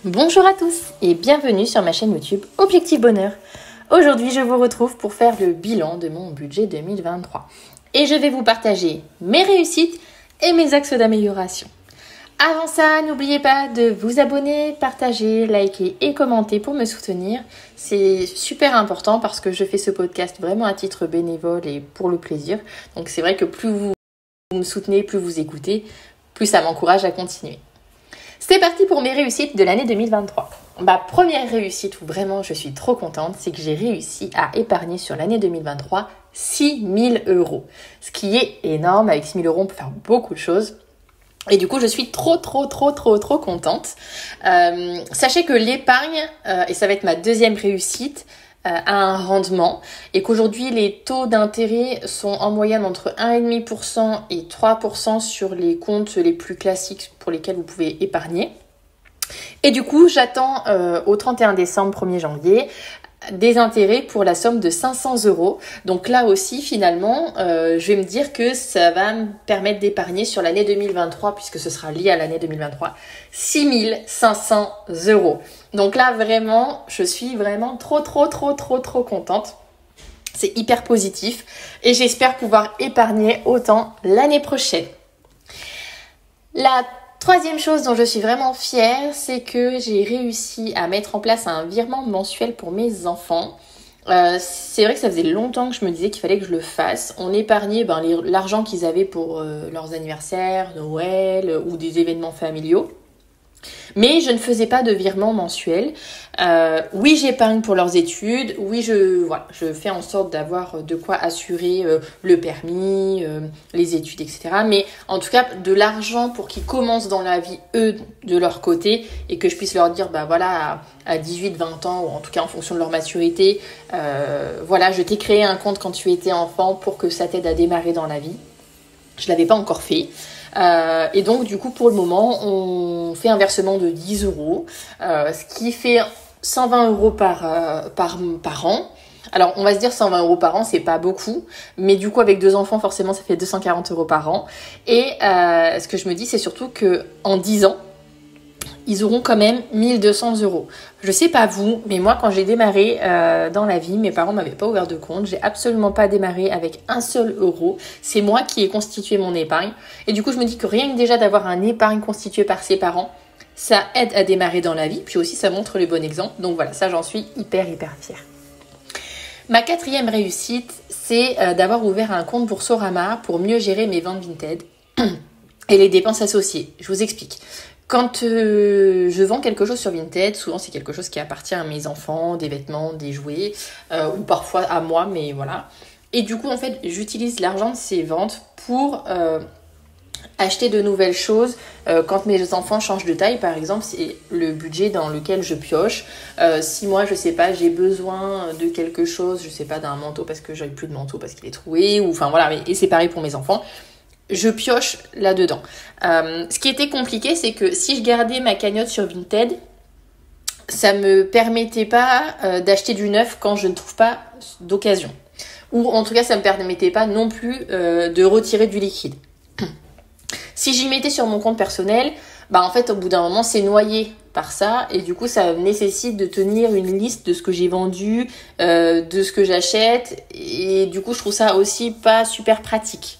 Bonjour à tous et bienvenue sur ma chaîne YouTube Objectif Bonheur. Aujourd'hui, je vous retrouve pour faire le bilan de mon budget 2023. Et je vais vous partager mes réussites et mes axes d'amélioration. Avant ça, n'oubliez pas de vous abonner, partager, liker et commenter pour me soutenir. C'est super important parce que je fais ce podcast vraiment à titre bénévole et pour le plaisir. Donc c'est vrai que plus vous me soutenez, plus vous écoutez, plus ça m'encourage à continuer. C'est parti pour mes réussites de l'année 2023. Ma première réussite où vraiment je suis trop contente, c'est que j'ai réussi à épargner sur l'année 2023 6 000 €. Ce qui est énorme. Avec 6 000 €, on peut faire beaucoup de choses. Et du coup, je suis trop contente. Sachez que l'épargne, et ça va être ma deuxième réussite, a un rendement et qu'aujourd'hui, les taux d'intérêt sont en moyenne entre 1,5% et 3% sur les comptes les plus classiques pour lesquels vous pouvez épargner. Et du coup, j'attends au 31 décembre, 1er janvier, des intérêts pour la somme de 500 €. Donc là aussi, finalement, je vais me dire que ça va me permettre d'épargner sur l'année 2023, puisque ce sera lié à l'année 2023, 6 500 €. Donc là, vraiment, je suis vraiment trop contente. C'est hyper positif et j'espère pouvoir épargner autant l'année prochaine. La troisième chose dont je suis vraiment fière, c'est que j'ai réussi à mettre en place un virement mensuel pour mes enfants. C'est vrai que ça faisait longtemps que je me disais qu'il fallait que je le fasse. On épargnait l'argent qu'ils avaient pour leurs anniversaires, Noël ou des événements familiaux. Mais je ne faisais pas de virement mensuel. Oui, j'épargne pour leurs études. Oui, je fais en sorte d'avoir de quoi assurer le permis, les études, etc. Mais en tout cas, de l'argent pour qu'ils commencent dans la vie, eux, de leur côté, et que je puisse leur dire, à 18, 20 ans, ou en tout cas en fonction de leur maturité, je t'ai créé un compte quand tu étais enfant pour que ça t'aide à démarrer dans la vie. Je l'avais pas encore fait. Et donc du coup pour le moment on fait un versement de 10 €, ce qui fait 120 € par an. Alors on va se dire 120 € par an, c'est pas beaucoup, mais du coup avec 2 enfants forcément ça fait 240 € par an. Et ce que je me dis c'est surtout que en 10 ans ils auront quand même 1 200 €. Je sais pas vous, mais moi quand j'ai démarré dans la vie, mes parents m'avaient pas ouvert de compte. J'ai absolument pas démarré avec un seul euro. C'est moi qui ai constitué mon épargne. Et du coup, je me dis que rien que déjà d'avoir un épargne constitué par ses parents, ça aide à démarrer dans la vie. Puis aussi, ça montre le bon exemple. Donc voilà, ça j'en suis hyper fière. Ma quatrième réussite, c'est d'avoir ouvert un compte Boursorama pour mieux gérer mes ventes Vinted et les dépenses associées. Je vous explique. Quand je vends quelque chose sur Vinted, souvent c'est quelque chose qui appartient à mes enfants, des vêtements, des jouets, ou parfois à moi, mais voilà. Et du coup, en fait, j'utilise l'argent de ces ventes pour acheter de nouvelles choses. Quand mes enfants changent de taille, par exemple, c'est le budget dans lequel je pioche. Si moi, je sais pas, j'ai besoin de quelque chose, je sais pas, d'un manteau parce que j'avais plus de manteau parce qu'il est troué, ou enfin voilà, et c'est pareil pour mes enfants. Je pioche là-dedans. Ce qui était compliqué, c'est que si je gardais ma cagnotte sur Vinted, ça me permettait pas d'acheter du neuf quand je ne trouve pas d'occasion. Ou en tout cas, ça me permettait pas non plus de retirer du liquide. Si j'y mettais sur mon compte personnel, en fait, au bout d'un moment, c'est noyé par ça. Et du coup, ça nécessite de tenir une liste de ce que j'ai vendu, de ce que j'achète. Et du coup, je trouve ça aussi pas super pratique.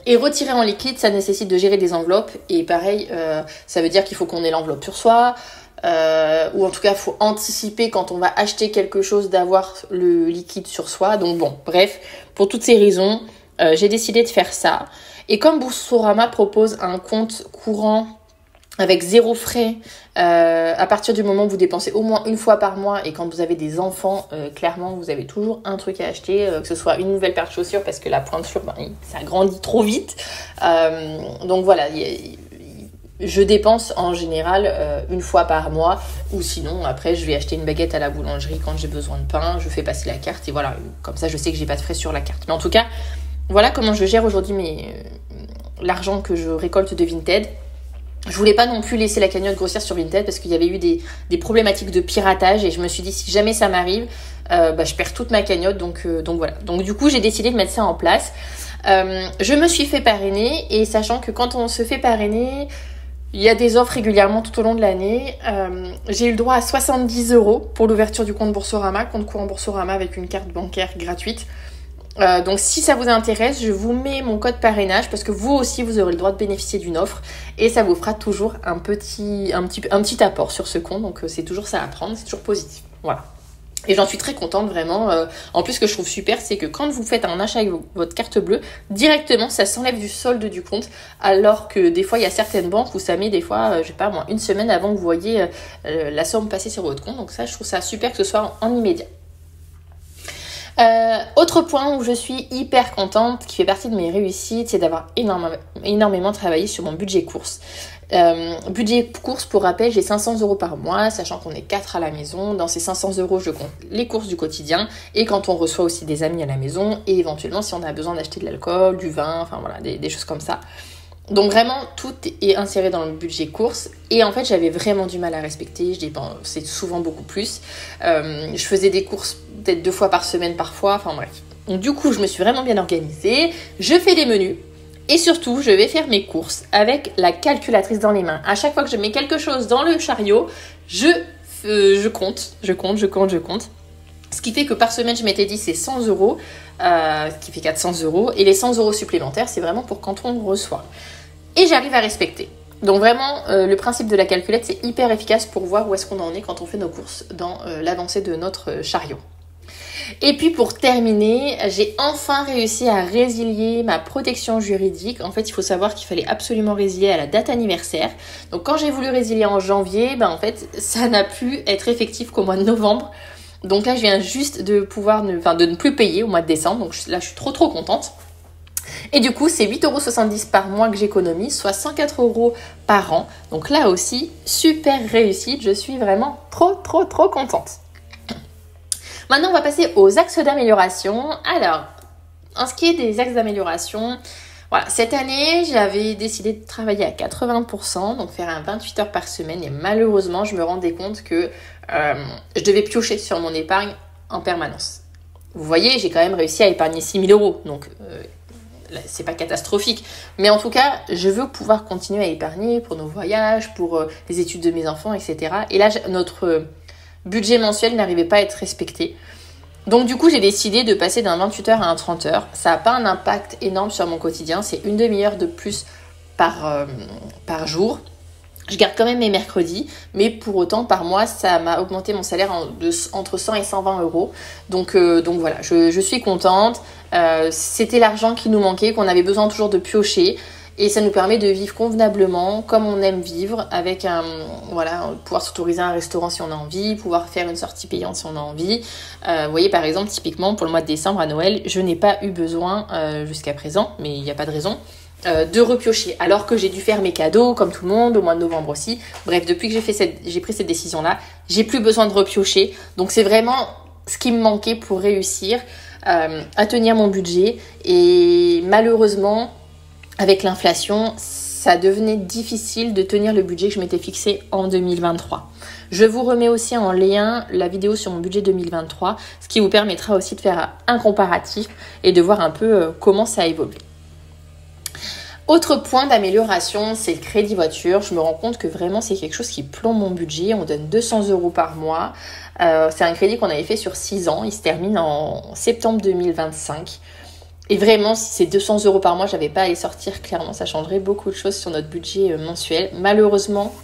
Et retirer en liquide, ça nécessite de gérer des enveloppes. Et pareil, ça veut dire qu'il faut qu'on ait l'enveloppe sur soi. Ou en tout cas, il faut anticiper quand on va acheter quelque chose d'avoir le liquide sur soi. Donc bon, bref, pour toutes ces raisons, j'ai décidé de faire ça. Et comme Boursorama propose un compte courant avec 0 frais, à partir du moment où vous dépensez au moins une fois par mois, et quand vous avez des enfants, clairement vous avez toujours un truc à acheter, que ce soit une nouvelle paire de chaussures parce que la pointure, ça grandit trop vite. Donc voilà, je dépense en général une fois par mois, ou sinon après je vais acheter une baguette à la boulangerie quand j'ai besoin de pain, je fais passer la carte et voilà, comme ça je sais que j'ai pas de frais sur la carte. Mais en tout cas, voilà comment je gère aujourd'hui l'argent que je récolte de Vinted. Je voulais pas non plus laisser la cagnotte grossir sur Vinted parce qu'il y avait eu des problématiques de piratage et je me suis dit si jamais ça m'arrive, je perds toute ma cagnotte, donc voilà. Donc du coup j'ai décidé de mettre ça en place. Je me suis fait parrainer et sachant que quand on se fait parrainer, Il y a des offres régulièrement tout au long de l'année. J'ai eu le droit à 70 € pour l'ouverture du compte Boursorama, compte courant Boursorama avec une carte bancaire gratuite. Donc si ça vous intéresse, je vous mets mon code parrainage parce que vous aussi vous aurez le droit de bénéficier d'une offre et ça vous fera toujours un petit apport sur ce compte. Donc c'est toujours ça à prendre, c'est toujours positif. Voilà. Et j'en suis très contente vraiment. En plus, ce que je trouve super, c'est que quand vous faites un achat avec votre carte bleue, directement ça s'enlève du solde du compte. Alors que des fois, il y a certaines banques où ça met des fois, je sais pas moi, une semaine avant que vous voyez la somme passer sur votre compte. Donc ça, je trouve ça super que ce soit en immédiat. Autre point où je suis hyper contente, qui fait partie de mes réussites, c'est d'avoir énormément travaillé sur mon budget courses. Budget courses, pour rappel, j'ai 500 € par mois, sachant qu'on est 4 à la maison. Dans ces 500 €, je compte les courses du quotidien et quand on reçoit aussi des amis à la maison et éventuellement si on a besoin d'acheter de l'alcool, du vin, enfin voilà, des choses comme ça. Donc vraiment, tout est inséré dans le budget courses et en fait, j'avais vraiment du mal à respecter. Je dépensais souvent beaucoup plus. Je faisais des courses peut-être 2 fois par semaine parfois, enfin bref. Donc du coup, je me suis vraiment bien organisée. Je fais des menus et surtout, je vais faire mes courses avec la calculatrice dans les mains. À chaque fois que je mets quelque chose dans le chariot, je compte. Ce qui fait que par semaine, je m'étais dit c'est 100 €, ce qui fait 400 €. Et les 100 € supplémentaires, c'est vraiment pour quand on reçoit. Et j'arrive à respecter. Donc vraiment, le principe de la calculette, c'est hyper efficace pour voir où est-ce qu'on en est quand on fait nos courses dans l'avancée de notre chariot. Et puis pour terminer, j'ai enfin réussi à résilier ma protection juridique. En fait, il faut savoir qu'il fallait absolument résilier à la date anniversaire. Donc quand j'ai voulu résilier en janvier, en fait, ça n'a pu être effectif qu'au mois de novembre. Donc là, je viens juste de de ne plus payer au mois de décembre. Donc là, je suis trop contente. Et du coup, c'est 8,70 € par mois que j'économise, soit 104 € par an. Donc là aussi, super réussite. Je suis vraiment trop contente. Maintenant, on va passer aux axes d'amélioration. Alors, en ce qui est des axes d'amélioration, voilà, cette année, j'avais décidé de travailler à 80%, donc faire un 28 heures par semaine. Et malheureusement, je me rendais compte que je devais piocher sur mon épargne en permanence. Vous voyez, j'ai quand même réussi à épargner 6 000 €. Donc, c'est pas catastrophique. Mais en tout cas, je veux pouvoir continuer à épargner pour nos voyages, pour les études de mes enfants, etc. Et là, notre budget mensuel n'arrivait pas à être respecté. Donc du coup, j'ai décidé de passer d'un 28 heures à un 30 heures. Ça n'a pas un impact énorme sur mon quotidien. C'est une demi-heure de plus par jour. Je garde quand même mes mercredis, mais pour autant, par mois, ça m'a augmenté mon salaire entre 100 et 120 €. Donc voilà, je suis contente. C'était l'argent qui nous manquait, qu'on avait besoin toujours de piocher. Et ça nous permet de vivre convenablement, comme on aime vivre, avec pouvoir s'autoriser un restaurant si on a envie, pouvoir faire une sortie payante si on a envie. Vous voyez, par exemple, typiquement, pour le mois de décembre à Noël, je n'ai pas eu besoin, jusqu'à présent, mais il n'y a pas de raison, de repiocher. Alors que j'ai dû faire mes cadeaux, comme tout le monde, au mois de novembre aussi. Bref, depuis que j'ai pris cette décision-là, j'ai plus besoin de repiocher. Donc c'est vraiment ce qui me manquait pour réussir à tenir mon budget. Et malheureusement, avec l'inflation, ça devenait difficile de tenir le budget que je m'étais fixé en 2023. Je vous remets aussi en lien la vidéo sur mon budget 2023, ce qui vous permettra aussi de faire un comparatif et de voir un peu comment ça a évolué. Autre point d'amélioration, c'est le crédit voiture. Je me rends compte que vraiment c'est quelque chose qui plombe mon budget. On donne 200 € par mois. C'est un crédit qu'on avait fait sur 6 ans. Il se termine en septembre 2025. Et vraiment, si c'est 200 € par mois, j'avais pas à les sortir, clairement, ça changerait beaucoup de choses sur notre budget mensuel. Malheureusement,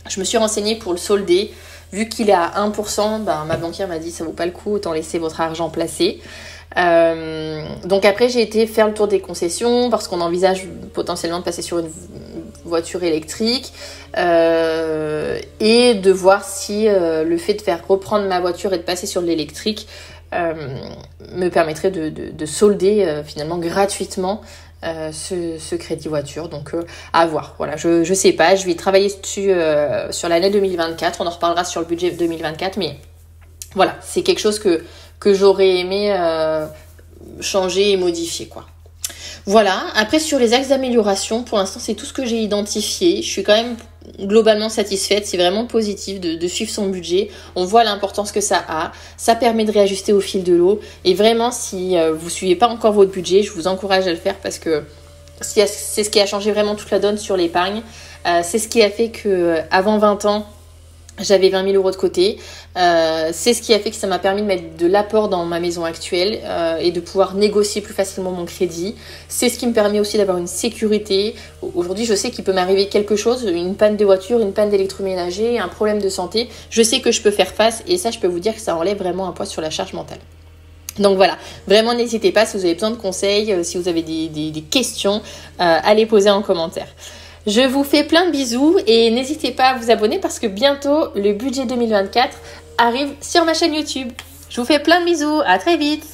je me suis renseignée pour le solder. Vu qu'il est à 1%, ma banquière m'a dit ça vaut pas le coup, autant laisser votre argent placé. Donc après, j'ai été faire le tour des concessions parce qu'on envisage potentiellement de passer sur une voiture électrique et de voir si le fait de faire reprendre ma voiture et de passer sur l'électrique me permettrait de solder finalement gratuitement ce crédit voiture. Donc à voir. Voilà, je sais pas, je vais travailler dessus sur l'année 2024. On en reparlera sur le budget 2024, mais voilà, c'est quelque chose que j'aurais aimé changer et modifier, quoi. Voilà, après sur les axes d'amélioration, pour l'instant c'est tout ce que j'ai identifié. Je suis quand même globalement satisfaite, c'est vraiment positif de suivre son budget. On voit l'importance que ça a, ça permet de réajuster au fil de l'eau. Et vraiment, si vous ne suivez pas encore votre budget, je vous encourage à le faire parce que C'est ce qui a changé vraiment toute la donne sur l'épargne. C'est ce qui a fait que avant 20 ans, j'avais 20 000 euros de côté. C'est ce qui a fait que ça m'a permis de mettre de l'apport dans ma maison actuelle et de pouvoir négocier plus facilement mon crédit. C'est ce qui me permet aussi d'avoir une sécurité. Aujourd'hui, je sais qu'il peut m'arriver quelque chose, une panne de voiture, une panne d'électroménager, un problème de santé. Je sais que je peux faire face et ça, je peux vous dire que ça enlève vraiment un poids sur la charge mentale. Donc voilà, vraiment n'hésitez pas si vous avez besoin de conseils, si vous avez des questions, à les poser en commentaire. Je vous fais plein de bisous et n'hésitez pas à vous abonner parce que bientôt le budget 2024 arrive sur ma chaîne YouTube. Je vous fais plein de bisous, à très vite.